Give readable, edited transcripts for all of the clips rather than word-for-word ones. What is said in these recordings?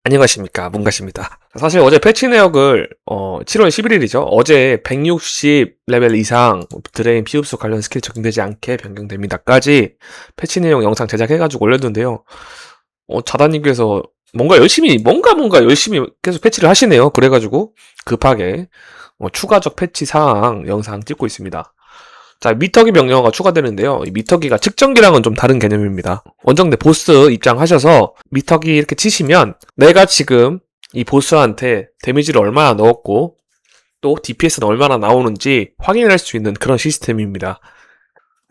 안녕하십니까, 문가십니다. 사실 어제 패치 내역을 7월 11일이죠. 어제 160 레벨 이상 드레인 피흡수 관련 스킬 적용되지 않게 변경됩니다까지 패치 내용 영상 제작해가지고 올렸는데요. 자다님께서 뭔가 열심히 계속 패치를 하시네요. 그래가지고 급하게 추가적 패치 사항 영상 찍고 있습니다. 자, 미터기 명령어가 추가되는데요. 이 미터기가 측정기랑은 좀 다른 개념입니다. 원정대 보스 입장하셔서 미터기 이렇게 치시면 내가 지금 이 보스한테 데미지를 얼마나 넣었고 또 DPS는 얼마나 나오는지 확인할 수 있는 그런 시스템입니다.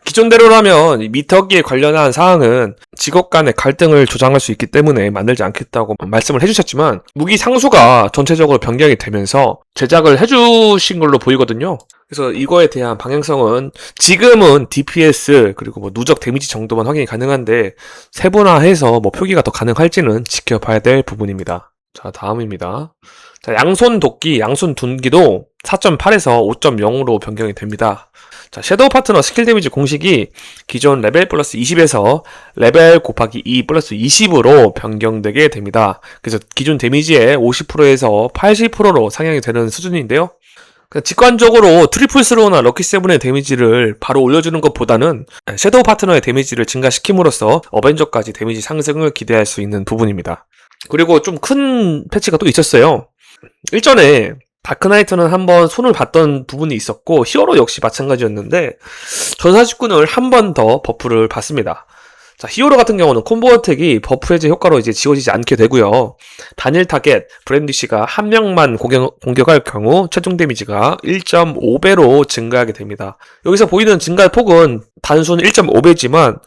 기존대로라면 이 미터기에 관련한 사항은 직업 간의 갈등을 조장할 수 있기 때문에 만들지 않겠다고 말씀을 해주셨지만 무기 상수가 전체적으로 변경이 되면서 제작을 해주신 걸로 보이거든요. 그래서 이거에 대한 방향성은 지금은 DPS 그리고 누적 데미지 정도만 확인이 가능한데 세분화해서 표기가 더 가능할지는 지켜봐야 될 부분입니다. 자, 다음입니다. 자, 양손 도끼, 양손 둔기도 4.8에서 5.0으로 변경이 됩니다. 자, 섀도우 파트너 스킬 데미지 공식이 기존 레벨 플러스 20에서 레벨 곱하기 2 플러스 20으로 변경되게 됩니다. 그래서 기존 데미지의 50%에서 80%로 상향이 되는 수준인데요. 직관적으로 트리플 스로우나 럭키 세븐의 데미지를 바로 올려주는 것보다는 섀도우 파트너의 데미지를 증가시킴으로써 어벤져까지 데미지 상승을 기대할 수 있는 부분입니다. 그리고 좀 큰 패치가 또 있었어요. 일전에 다크나이트는 한번 손을 봤던 부분이 있었고 히어로 역시 마찬가지였는데 전사직군을 한 번 더 버프를 받습니다. 자, 히어로 같은 경우는 콤보 어택이 버프 해제 효과로 이제 지워지지 않게 되고요. 단일 타겟 브랜디시가 한 명만 공격할 경우 최종 데미지가 1.5배로 증가하게 됩니다. 여기서 보이는 증가의 폭은 단순 1.5배지만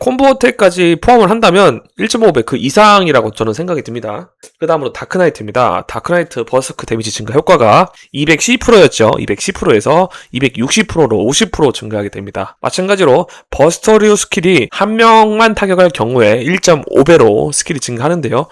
콤보 어택까지 포함을 한다면 1.5배 그 이상이라고 저는 생각이 듭니다. 그 다음으로 다크나이트입니다. 다크나이트 버스크 데미지 증가 효과가 210%였죠. 210%에서 260%로 50% 증가하게 됩니다. 마찬가지로 버스터류 스킬이 한 명만 타격할 경우에 1.5배로 스킬이 증가하는데요.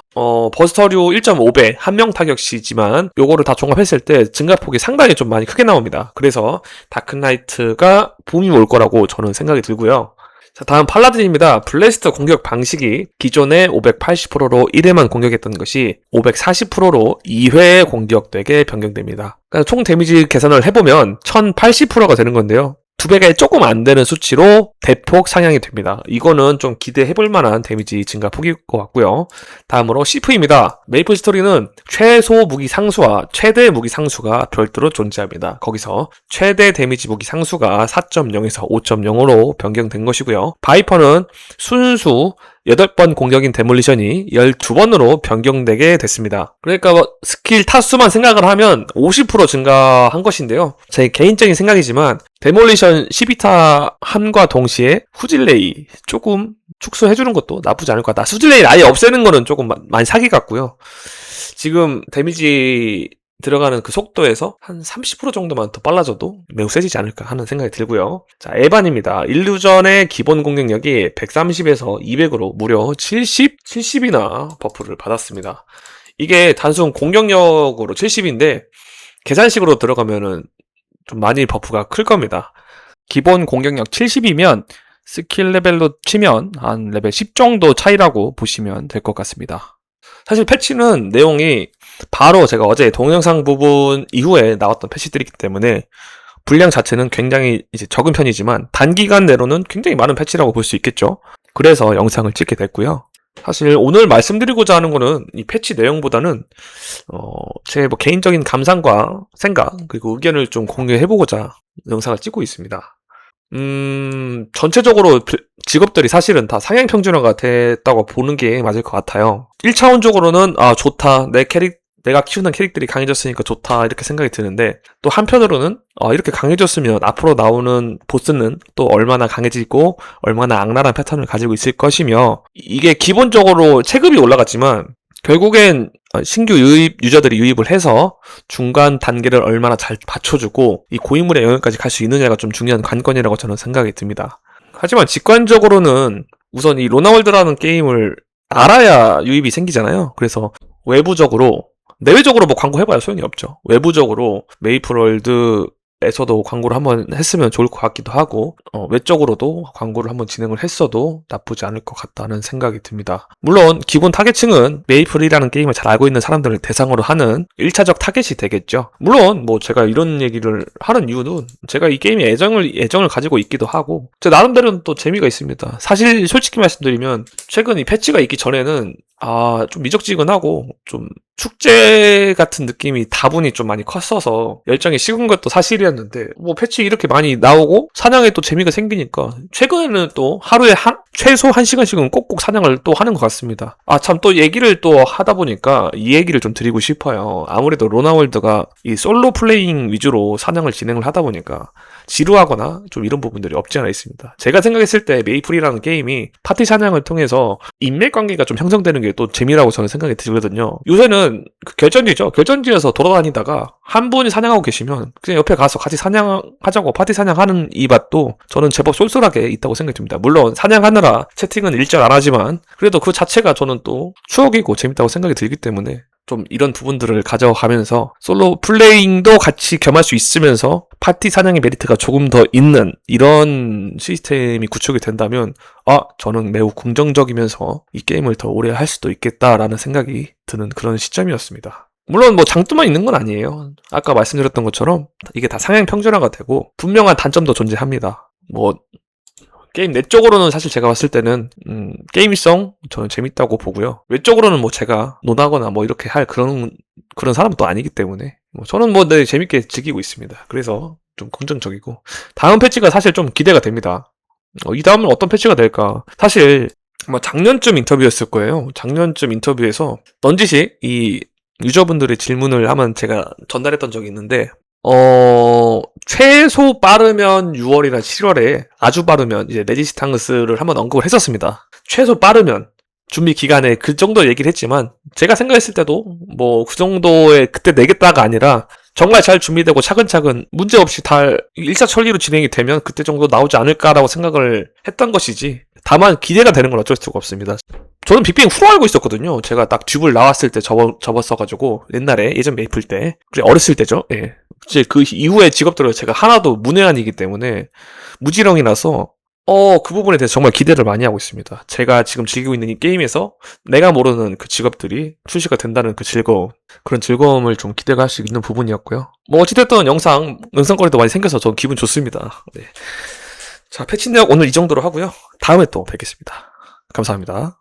버스터류 1.5배 한 명 타격 시지만 요거를 다 종합했을 때 증가폭이 상당히 좀 많이 크게 나옵니다. 그래서 다크나이트가 붐이 올 거라고 저는 생각이 들고요. 자, 다음 팔라딘입니다. 블래스터 공격 방식이 기존의 580%로 1회만 공격했던 것이 540%로 2회 공격되게 변경됩니다. 그러니까 총 데미지 계산을 해보면 1080%가 되는 건데요. 2배가 조금 안 되는 수치로 대폭 상향이 됩니다. 이거는 좀 기대해볼 만한 데미지 증가 폭일 것 같고요. 다음으로 시프입니다. 메이플 스토리는 최소 무기 상수와 최대 무기 상수가 별도로 존재합니다. 거기서 최대 데미지 무기 상수가 4.0에서 5.0으로 변경된 것이고요. 바이퍼는 순수 8번 공격인 데몰리션이 12번으로 변경되게 됐습니다. 그러니까 스킬 타수만 생각을 하면 50% 증가한 것인데요. 제 개인적인 생각이지만 데몰리션 12타 함과 동시에 후질레이 조금 축소해주는 것도 나쁘지 않을 것 같다. 후질레이를 아예 없애는 거는 조금 많이 사기 같고요. 지금 데미지 들어가는 그 속도에서 한 30% 정도만 더 빨라져도 매우 세지지 않을까 하는 생각이 들고요. 자, 에반입니다. 일루전의 기본 공격력이 130에서 200으로 무려 70이나 버프를 받았습니다. 이게 단순 공격력으로 70인데 계산식으로 들어가면은 좀 많이 버프가 클 겁니다. 기본 공격력 70이면 스킬 레벨로 치면 한 레벨 10 정도 차이라고 보시면 될 것 같습니다. 사실 패치는 내용이 바로 제가 어제 동영상 부분 이후에 나왔던 패치들이기 때문에 분량 자체는 굉장히 이제 적은 편이지만 단기간 내로는 굉장히 많은 패치라고 볼 수 있겠죠. 그래서 영상을 찍게 됐고요. 사실 오늘 말씀드리고자 하는 거는 이 패치 내용보다는 제 개인적인 감상과 생각 그리고 의견을 좀 공유해보고자 영상을 찍고 있습니다. 전체적으로 직업들이 사실은 다 상향 평준화가 됐다고 보는 게 맞을 것 같아요. 1차원적으로는 좋다. 내가 키우는 캐릭들이 강해졌으니까 좋다. 이렇게 생각이 드는데 또 한편으로는 이렇게 강해졌으면 앞으로 나오는 보스는 또 얼마나 강해지고 얼마나 악랄한 패턴을 가지고 있을 것이며 이게 기본적으로 체급이 올라갔지만 결국엔 신규 유저들이 유입을 해서 중간 단계를 얼마나 잘 받쳐주고 이 고인물의 영역까지 갈 수 있느냐가 좀 중요한 관건이라고 저는 생각이 듭니다. 하지만 직관적으로는 우선 이 로나월드라는 게임을 알아야 유입이 생기잖아요. 그래서 외부적으로 내외적으로 광고 해봐야 소용이 없죠. 외부적으로 메이플월드 에서도 광고를 한번 했으면 좋을 것 같기도 하고 외적으로도 광고를 한번 진행을 했어도 나쁘지 않을 것 같다는 생각이 듭니다. 물론 기본 타겟층은 메이플이라는 게임을 잘 알고 있는 사람들을 대상으로 하는 1차적 타겟이 되겠죠. 물론 뭐 제가 이런 얘기를 하는 이유는 제가 이 게임에 애정을 가지고 있기도 하고 제 나름대로는 또 재미가 있습니다. 사실 솔직히 말씀드리면 최근 이 패치가 있기 전에는 좀 미적지근하고 좀 축제 같은 느낌이 다분히 좀 많이 컸어서 열정이 식은 것도 사실이었는데 뭐 패치 이렇게 많이 나오고 사냥에 또 재미가 생기니까 최근에는 또 하루에 최소 1시간씩은 꼭꼭 사냥을 또 하는 것 같습니다. 참 또 얘기를 또 하다 보니까 이 얘기를 좀 드리고 싶어요. 아무래도 로나월드가 이 솔로 플레잉 위주로 사냥을 진행을 하다 보니까 지루하거나 좀 이런 부분들이 없지 않아 있습니다. 제가 생각했을 때 메이플이라는 게임이 파티 사냥을 통해서 인맥 관계가 좀 형성되는 게 또 재미라고 저는 생각이 들거든요. 요새는 그 결전지죠. 결전지에서 돌아다니다가 한 분이 사냥하고 계시면 그냥 옆에 가서 같이 사냥하자고 파티 사냥하는 이 맛도 저는 제법 쏠쏠하게 있다고 생각이 듭니다. 물론 사냥하느라 채팅은 일절 안 하지만 그래도 그 자체가 저는 또 추억이고 재밌다고 생각이 들기 때문에 좀 이런 부분들을 가져가면서 솔로 플레잉도 같이 겸할 수 있으면서 파티 사냥의 메리트가 조금 더 있는 이런 시스템이 구축이 된다면 저는 매우 긍정적이면서 이 게임을 더 오래 할 수도 있겠다라는 생각이 드는 그런 시점이었습니다. 물론 뭐 장점만 있는 건 아니에요. 아까 말씀드렸던 것처럼 이게 다 상향 평준화가 되고 분명한 단점도 존재합니다. 뭐 게임 내적으로는 사실 제가 봤을 때는 게임성 저는 재밌다고 보고요. 외적으로는 뭐 제가 논하거나 뭐 이렇게 할 그런 사람은 또 아니기 때문에 저는 뭐 네, 재밌게 즐기고 있습니다. 그래서 좀 긍정적이고 다음 패치가 사실 좀 기대가 됩니다. 이 다음은 어떤 패치가 될까? 사실 뭐 작년쯤 인터뷰였을 거예요. 작년쯤 인터뷰에서 넌지시 이 유저분들의 질문을 한번 제가 전달했던 적이 있는데 최소 빠르면 6월이나 7월에 아주 빠르면 이제 레지스탕스를 한번 언급을 했었습니다. 최소 빠르면 준비 기간에 그 정도 얘기를 했지만 제가 생각했을 때도 뭐 그 정도에 그때 내겠다가 아니라 정말 잘 준비되고 차근차근 문제없이 다 일사천리로 진행이 되면 그때 정도 나오지 않을까라고 생각을 했던 것이지 다만 기대가 되는 건 어쩔 수가 없습니다. 저는 빅뱅 후로 알고 있었거든요. 제가 딱 듀블 나왔을 때 접었어가지고 옛날에 예전 메이플 때 그래 어렸을 때죠. 예. 이제 그 이후의 직업들을 제가 하나도 문외한이기 때문에 무지렁이라서 그 부분에 대해서 정말 기대를 많이 하고 있습니다. 제가 지금 즐기고 있는 이 게임에서 내가 모르는 그 직업들이 출시가 된다는 그 그런 즐거움을 좀 기대가 할 수 있는 부분이었고요. 뭐 어찌됐든 영상거리도 많이 생겨서 저 기분 좋습니다. 네. 자, 패치 내역 오늘 이 정도로 하고요. 다음에 또 뵙겠습니다. 감사합니다.